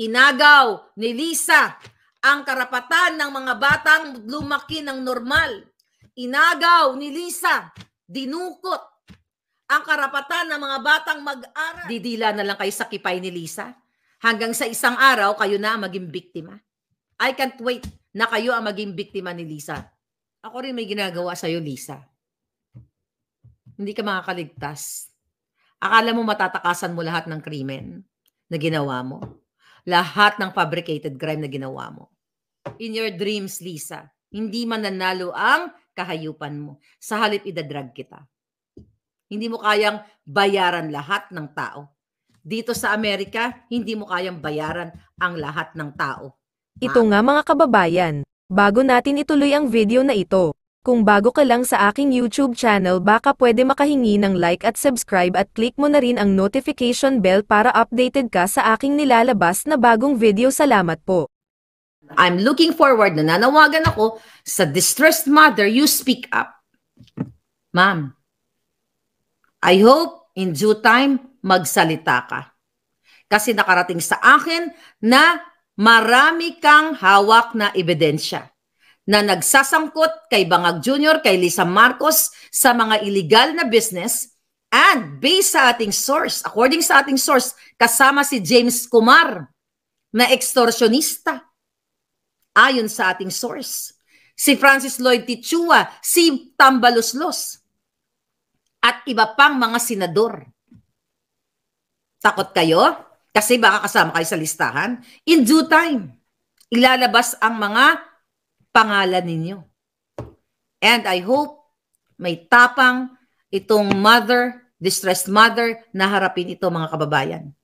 Inagaw ni Lisa ang karapatan ng mga batang lumaki ng normal. Inagaw ni Lisa, dinukot ang karapatan ng mga batang mag-aral. Didila na lang kayo sa kipay ni Lisa. Hanggang sa isang araw, kayo na ang maging biktima. I can't wait na kayo ang maging biktima ni Lisa. Ako rin may ginagawa sa'yo, Lisa. Hindi ka makakaligtas. Akala mo matatakasan mo lahat ng krimen na ginawa mo? Lahat ng fabricated crime na ginawa mo. In your dreams, Lisa, hindi mananalo ang kahayupan mo. Sa halip idadrag kita. Hindi mo kayang bayaran lahat ng tao. Dito sa Amerika, hindi mo kayang bayaran ang lahat ng tao. Ito nga mga kababayan, bago natin ituloy ang video na ito, kung bago ka lang sa aking YouTube channel baka pwede makahingi ng like at subscribe at click mo na rin ang notification bell para updated ka sa aking nilalabas na bagong video. Salamat po. I'm looking forward na nanawagan ako sa distressed mother, you speak up. Ma'am, I hope in due time magsalita ka. Kasi nakarating sa akin na marami kang hawak na ebidensya na nagsasangkot kay Bangag Jr., kay Lisa Marcos sa mga illegal na business and based sa ating source, according sa ating source, kasama si James Kumar na extortionista. Ayon sa ating source, si Francis Lloyd Tichua, si Tambaloslos, at iba pang mga senador. Takot kayo? Kasi baka kasama kayo sa listahan. In due time, ilalabas ang mga pangalan ninyo. And I hope may tapang itong mother, distressed mother, na harapin ito mga kababayan.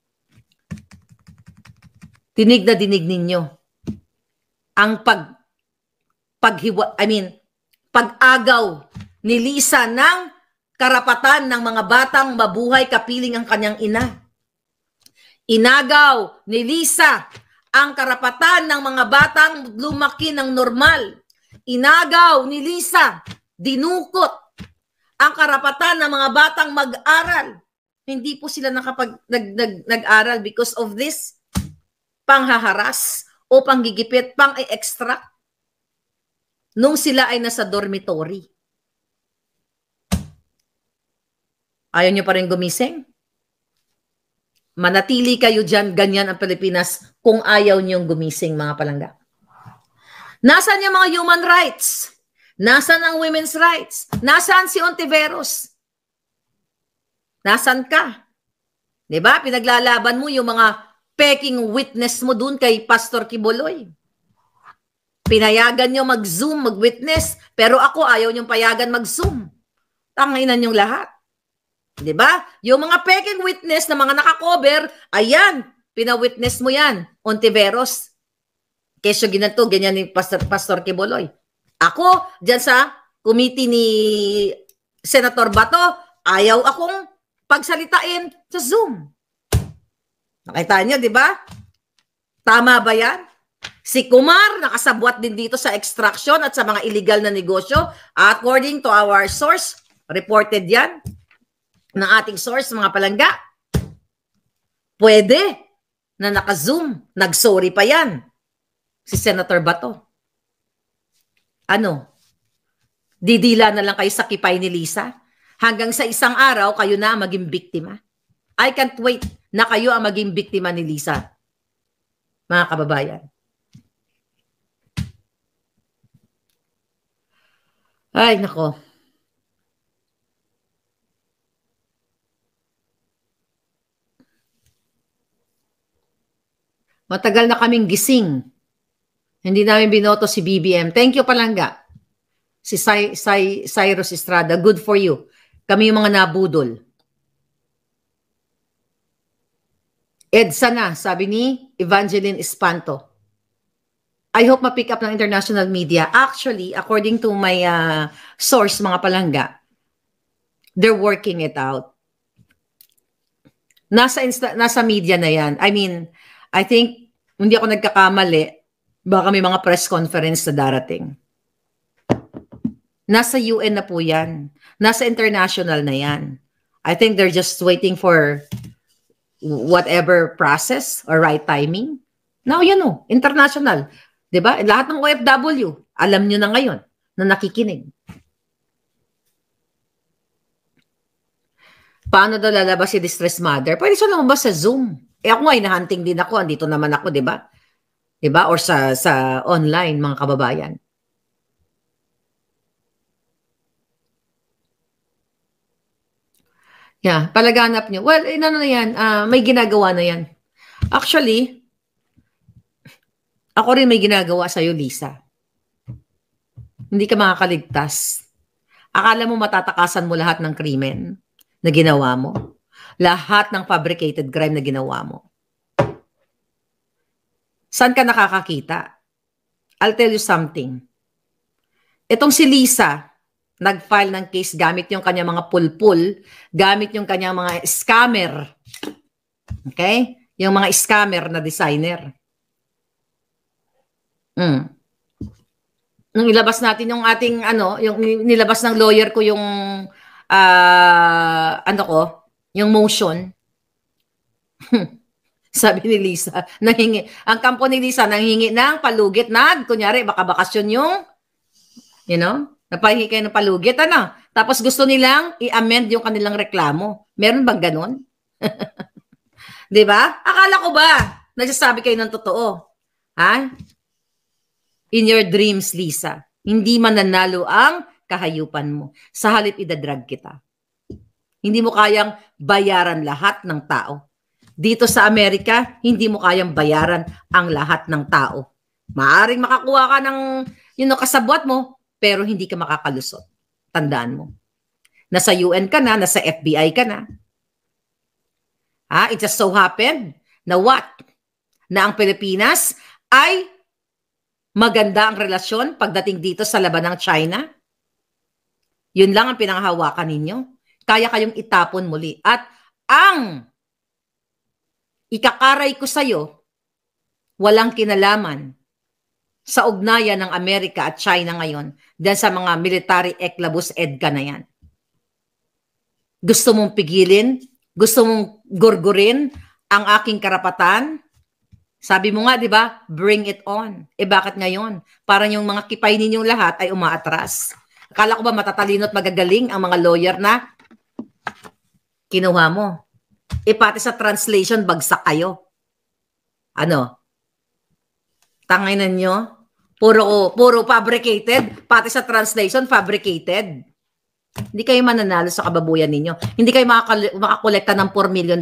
Dinig na dinig ninyo ang pag-agaw ni Lisa ng karapatan ng mga batang mabuhay kapiling ang kanyang ina. Inagaw ni Lisa ang karapatan ng mga batang lumaki ng normal. Inagaw ni Lisa, dinukot ang karapatan ng mga batang mag-aral. Hindi po sila nag-aral because of this panghaharas o panggigipit, pang-extract nung sila ay nasa dormitory. Ayaw nyo pa rin gumising? Manatili kayo dyan, ganyan ang Pilipinas kung ayaw nyong gumising, mga palangga. Nasaan yung mga human rights? Nasaan ang women's rights? Nasaan si Ontiveros? Nasaan ka? Diba? Pinaglalaban mo yung mga peking witness mo dun kay Pastor Kibuloy. Pinayagan nyo mag-zoom, mag-witness, pero ako ayaw nyong payagan mag-zoom. Tanginan yung lahat. Diba? Yung mga peking witness na mga nakakover, ayan, pinawitness mo yan, Ontiveros. Kesyo ginanto, ganyan ni Pastor Kibuloy. Ako, dyan sa committee ni Senator Bato, ayaw akong pagsalitain sa Zoom. Nakita niyo, di ba? Tama ba yan? Si Kumar, nakasabwat din dito sa extraction at sa mga illegal na negosyo. According to our source, reported yan ng ating source, mga palangga. Pwede na naka-zoom. Nag-sorry pa yan. Si Senator Bato. Ano? Didila na lang kayo sa kipay ni Lisa? Hanggang sa isang araw, kayo na maging biktima? I can't wait na kayo ang maging biktima ni Lisa. Mga kababayan. Ay, nako. Matagal na kaming gising. Hindi namin binoto si BBM. Thank you, palangga. Si Cyrus Estrada, good for you. Kami yung mga nabudol. EDSA na, sabi ni Evangeline Espanto. I hope ma-pick up ng international media. Actually, according to my source, mga palangga, they're working it out. Nasa media na yan. I mean, I think, hindi ako nagkakamali, baka may mga press conference na darating. Nasa UN na po yan. Nasa international na yan. I think they're just waiting for whatever process or right timing Now, international. 'Di ba? Lahat ng OFW, alam nyo na ngayon na nakikinig. Paano daw lalabas si distressed mother? Pwede siya lumabas sa Zoom. Ako nga, hinahunting din ako. Andito naman ako, 'di ba? 'Di ba? Or sa online, mga kababayan. Yeah, palaganap nyo. Well, na yan. May ginagawa na yan. Actually, ako rin may ginagawa sa'yo, Lisa. Hindi ka makakaligtas. Akala mo matatakasan mo lahat ng krimen na ginawa mo? Lahat ng fabricated crime na ginawa mo? Saan ka nakakakita? I'll tell you something. Itong si Lisa, nag-file ng case gamit yung kanyang mga pulpul, gamit yung kanyang mga scammer. Okay? Yung mga scammer na designer. Nung ilabas natin yung ating, yung nilabas ng lawyer ko yung, yung motion. Sabi ni Lisa, ang kampo ni Lisa, nanghingi ng palugit kunyari, baka bakasyon yung, napahingi kayo ng palugit, Tapos gusto nilang i-amend yung kanilang reklamo. Meron bang ganun? Di ba? Akala ko ba, nagsasabi kayo ng totoo? Ha? In your dreams, Lisa, hindi mananalo ang kahayupan mo. Sa halip idadrag kita. Hindi mo kayang bayaran lahat ng tao. Dito sa Amerika, hindi mo kayang bayaran ang lahat ng tao. Maaring makakuha ka ng kasabwat mo, pero hindi ka makakalusot. Tandaan mo. Nasa UN ka na, nasa FBI ka na. It just so happened na what? Na ang Pilipinas ay maganda ang relasyon pagdating dito sa laban ng China? Yun lang ang pinanghahawakan ninyo. Kaya kayong itapon muli. At ang ikakaray ko sa'yo, walang kinalaman sa ugnayan ng Amerika at China ngayon dahil sa mga military eklabus EDCA na yan. Gusto mong pigilin? Gusto mong gurgurin ang aking karapatan? Sabi mo nga, di ba? Bring it on. Bakit ngayon? Parang yung mga kipay ninyong lahat ay umaatras. Akala ko ba matatalino at magagaling ang mga lawyer na kinuha mo? Pati sa translation, bagsak kayo. Tanginan nyo? Puro fabricated, pati sa translation, fabricated. Hindi kayo mananalo sa kababuyan ninyo. Hindi kayo makakolekta ng $4 million.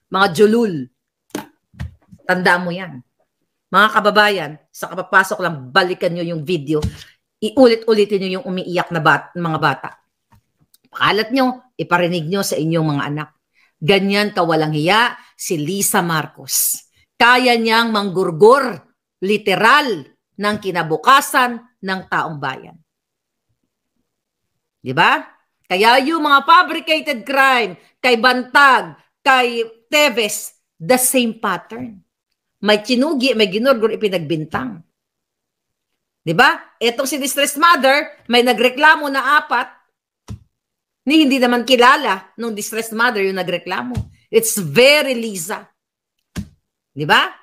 Mga julul. Tandaan mo yan. Mga kababayan, sa kapapasok lang, balikan nyo yung video. Iulit-ulitin nyo yung umiiyak na mga bata. Pakalat nyo, iparinig nyo sa inyong mga anak. Ganyan kawalang hiya si Lisa Marcos. Kaya niyang manggurgur, literal, ng kinabukasan ng taong bayan. Diba? Kaya yung mga fabricated crime, kay Bantag, kay Teves, the same pattern. May chinugi, may ginurgur, ipinagbintang. Diba? Etong si distressed mother, may nagreklamo na 4, hindi naman kilala nung distressed mother yung nagreklamo. It's very Lisa. Diba?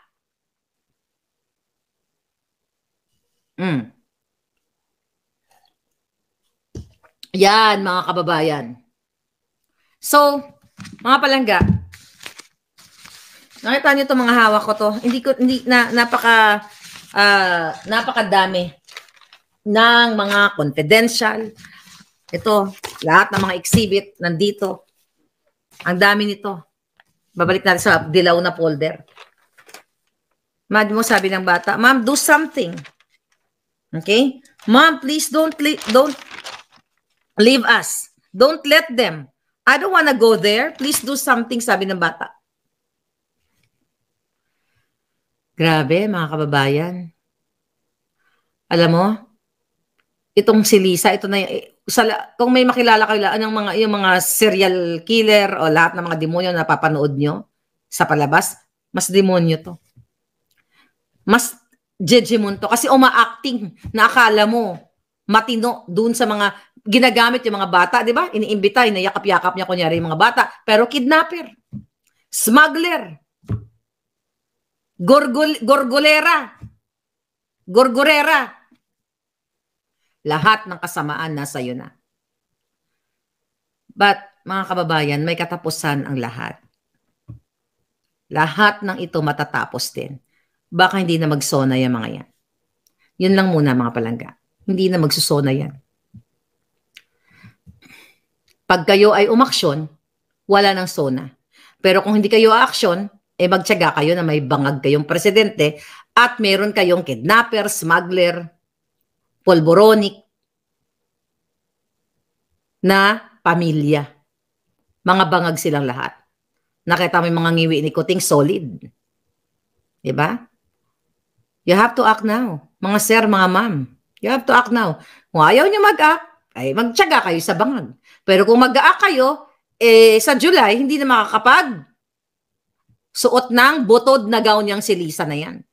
Yan, mga kababayan. So, mga palangga, nakita niyo itong mga hawak ko to. Napakadami ng mga confidential. Ito, lahat ng mga exhibit nandito. Ang dami nito. Babalik natin sa dilaw na folder. Mad mo, sabi ng bata, "Ma'am, do something." Okay? "Ma'am, please don't leave us. Don't let them. I don't wanna go there. Please do something," sabi ng bata. Grabe, mga kababayan. Alam mo, itong si Lisa, ito na kung may makilala kayo yung mga serial killer o lahat ng mga demonyo na napapanood nyo sa palabas, mas demonyo to. Mas jejemon to. Kasi uma-acting na akala mo matino dun sa mga ginagamit yung mga bata, di ba? Iniimbita, inayakap-yakap niya kunyari yung mga bata. Pero kidnapper, smuggler. Gorgorera. Lahat ng kasamaan nasa iyo na. But, mga kababayan, may katapusan ang lahat. Lahat ng ito matatapos din. Baka hindi na magsona yung mga yan. Yun lang muna, mga palangga. Hindi na magsusona yan. Pag kayo ay umaksyon, wala nang sona. Pero kung hindi kayo aaksyon, magtiyaga kayo na may bangag kayong presidente at meron kayong kidnapper, smuggler, polboronic na pamilya. Mga bangag silang lahat. Nakita mo yung mga ngiwi ni Kuting, solid. Diba? You have to act now. Mga sir, mga ma'am. You have to act now. Kung ayaw nyo mag-act, ay magtiyaga kayo sa bangag. Pero kung mag-act kayo, sa July, hindi na makakapag suot ng butod na gown niyang si Lisa na yan.